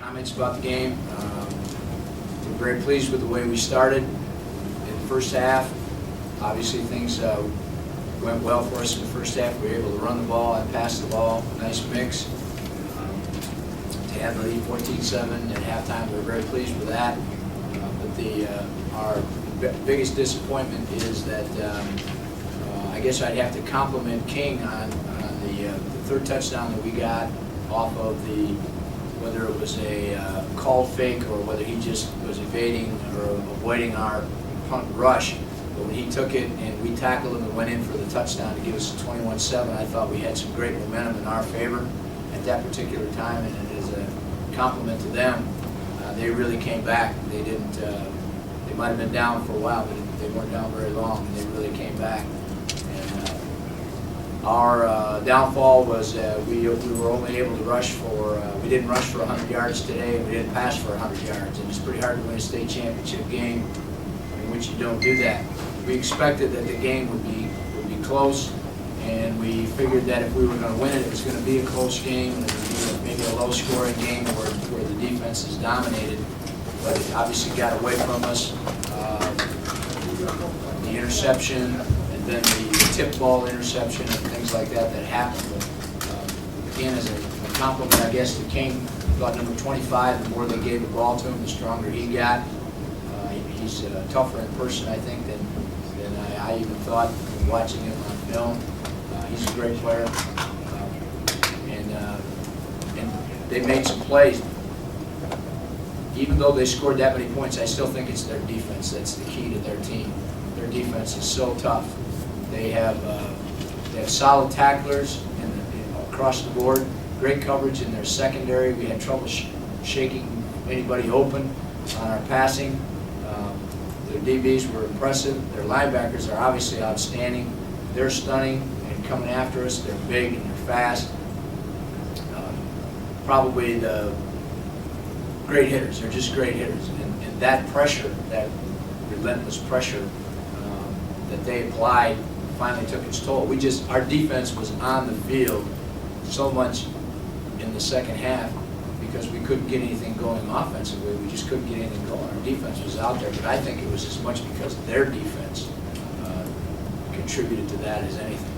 Comments about the game. We're very pleased with the way we started in the first half. Obviously things went well for us in the first half. We were able to run the ball and pass the ball. Nice mix. To have the lead 14-7 at halftime, we were very pleased with that. But our biggest disappointment is that I guess I'd have to compliment King on the third touchdown that we got off of whether it was a called fake or whether he just was evading or avoiding our punt rush. But when he took it and we tackled him and went in for the touchdown to give us a 21-7, I thought we had some great momentum in our favor at that particular time, and as a compliment to them, they really came back. They didn't. They might have been down for a while, but they weren't down very long, and they really came back. Our downfall was we were only able to rush for, we didn't rush for 100 yards today, and we didn't pass for 100 yards. And it's pretty hard to win a state championship game in which you don't do that. We expected that the game would be close, and we figured that if we were going to win it, it was going to be a close game, and it would be maybe a low-scoring game where the defense is dominated. But it obviously got away from us. The interception, and then the tip ball interception and things like that happened. But, again, as a compliment, I guess, to King, about number 25, the more they gave the ball to him, the stronger he got. He's tougher in person, I think, than I even thought watching him on film. He's a great player. And they made some plays. Even though they scored that many points, I still think it's their defense that's the key to their team. Their defense is so tough. They have solid tacklers across the board, great coverage in their secondary. We had trouble shaking anybody open on our passing. Their DBs were impressive. Their linebackers are obviously outstanding. They're stunning and coming after us. They're big and they're fast. Probably the great hitters. They're just great hitters. And that pressure, that relentless pressure that they applied finally took its toll. Our defense was on the field so much in the second half because we couldn't get anything going offensively. We just couldn't get anything going. Our defense was out there, but I think it was as much because their defense contributed to that as anything.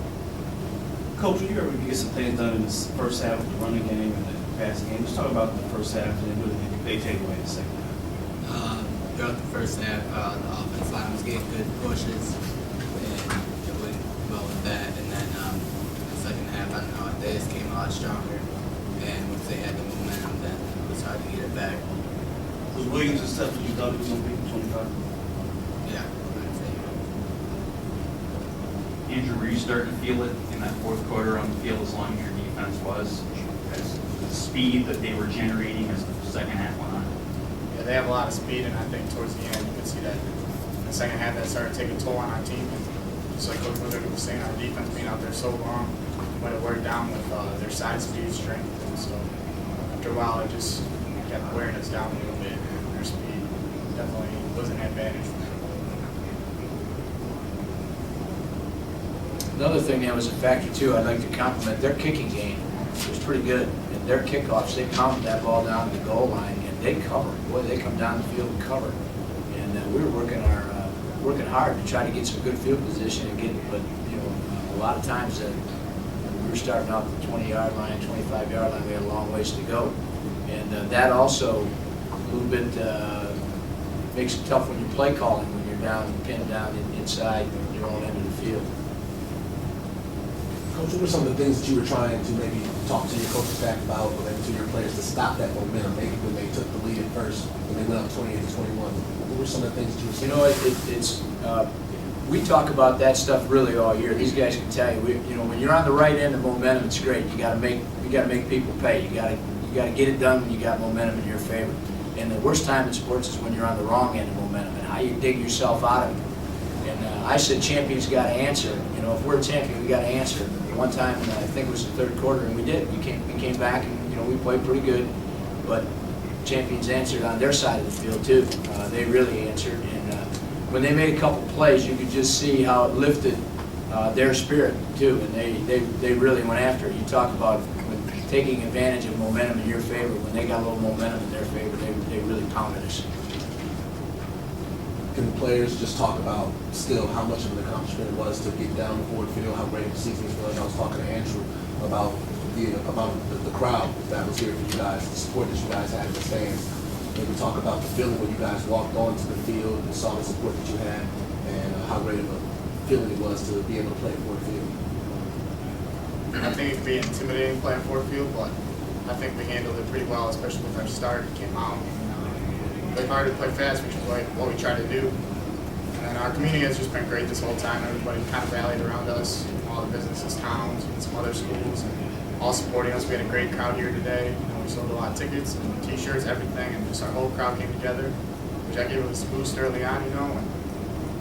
Coach, you ever get some things done in this first half of the running game and the passing game? Let's talk about the first half and then do the big takeaway in the second half. Throughout the first half, the offense line was getting good pushes, and it went well with that. And then the second half, I don't know, they just came a lot stronger. And once they had the momentum, then it was hard to get it back. Was Williams as tough as you thought he was going to be in 25? Yeah, I'd say. Andrew, were you starting to feel it in that fourth quarter on the field as long as your defense was? As the speed that they were generating as the second half went on? Yeah, they have a lot of speed, and I think towards the end you could see that in the second half that started taking a toll on our team. And just like Coach Woodard was saying, our defense being out there so long, might have wear down with their side speed, strength, and so after a while it just kept wearing us down a little bit, and their speed definitely was an advantage for them. Another thing that was a factor too, I'd like to compliment their kicking game. It was pretty good. And their kickoffs, they pounded that ball down to the goal line and they covered. Boy, they come down the field and cover. And we were working hard to try to get some good field position and get. But you know, a lot of times when we were starting off the 20-yard line, 25-yard line, we had a long ways to go. And that also a little bit makes it tough when you're play calling when you're down, pinned down inside your own end of the field. Coach, what were some of the things that you were trying to maybe talk to your coaching staff about or maybe to your players to stop that momentum, maybe when they took the lead at first, when they went up 28-21? What were some of the things that you were saying? You know, we talk about that stuff really all year. These guys can tell you, when you're on the right end of momentum, it's great. You got to make people pay. You got to get it done when you got momentum in your favor. And the worst time in sports is when you're on the wrong end of momentum and how you dig yourself out of it. And I said champions got to answer. You know, if we're a champion, we got to answer. One time, I think it was the third quarter, and we did. We came back, and we played pretty good. But champions answered on their side of the field too. They really answered, and when they made a couple plays, you could just see how it lifted their spirit too, and they really went after it. You talk about taking advantage of momentum in your favor. When they got a little momentum in their favor, they really pounded us. Can the players just talk about still how much of an accomplishment it was to get down the Ford Field, how great the season was? I was talking to Andrew about the crowd that was here for you guys, the support that you guys had in the stands. Maybe talk about the feeling when you guys walked onto the field and saw the support that you had, and how great of a feeling it was to be able to play at Ford Field. I think it could be intimidating playing Ford Field, but I think we handled it pretty well, especially with our start. We came out, played hard to play fast, which is what we try to do. And our community has just been great this whole time. Everybody kind of rallied around us, all the businesses, towns, and some other schools, and all supporting us. We had a great crowd here today. We sold a lot of tickets and T-shirts, everything, and just our whole crowd came together, which I gave us a boost early on,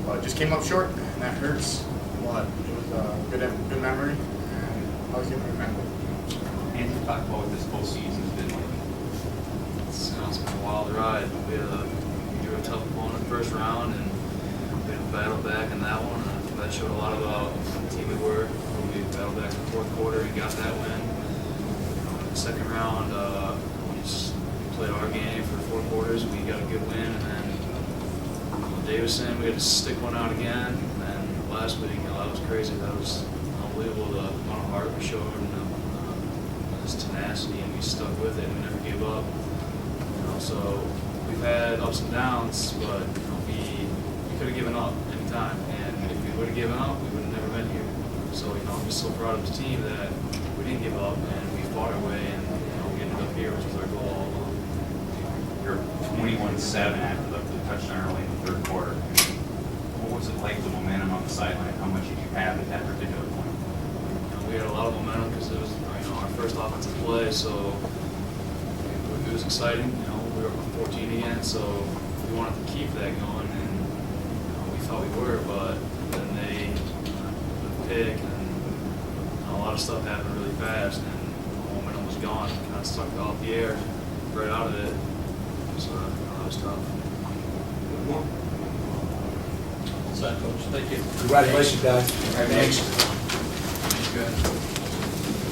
but it just came up short, and that hurts. But it was a good memory, and I was going to remember. And you talk about what this whole season's been like. It's been a wild ride. We drew a tough opponent first round, and we had to battle back in that one. And that showed a lot about the team we were. We battled back in the fourth quarter and got that win. In the second round, we played our game for 4 quarters. We got a good win, and then Davison, we had to stick one out again. And last week, that was crazy. That was unbelievable. The amount of heart we showed and this tenacity, and we stuck with it. We never gave up. So we've had ups and downs, but we could have given up any time. And if we would have given up, we would have never been here. So I'm just so proud of the team that we didn't give up and we fought our way, and we ended up here, which was our goal all along. You're 21-7 after the touchdown early in the third quarter. What was it like, the momentum on the sideline? How much did you have at that particular point? We had a lot of momentum because it was our first offensive play, so it was exciting. We were up 14 again, so we wanted to keep that going, and we thought we were, but then they the pick and a lot of stuff happened really fast, and the momentum was gone. Kind of sucked off the air right out of it, so that was tough. Congratulations, guys. Thanks. Thanks, guys.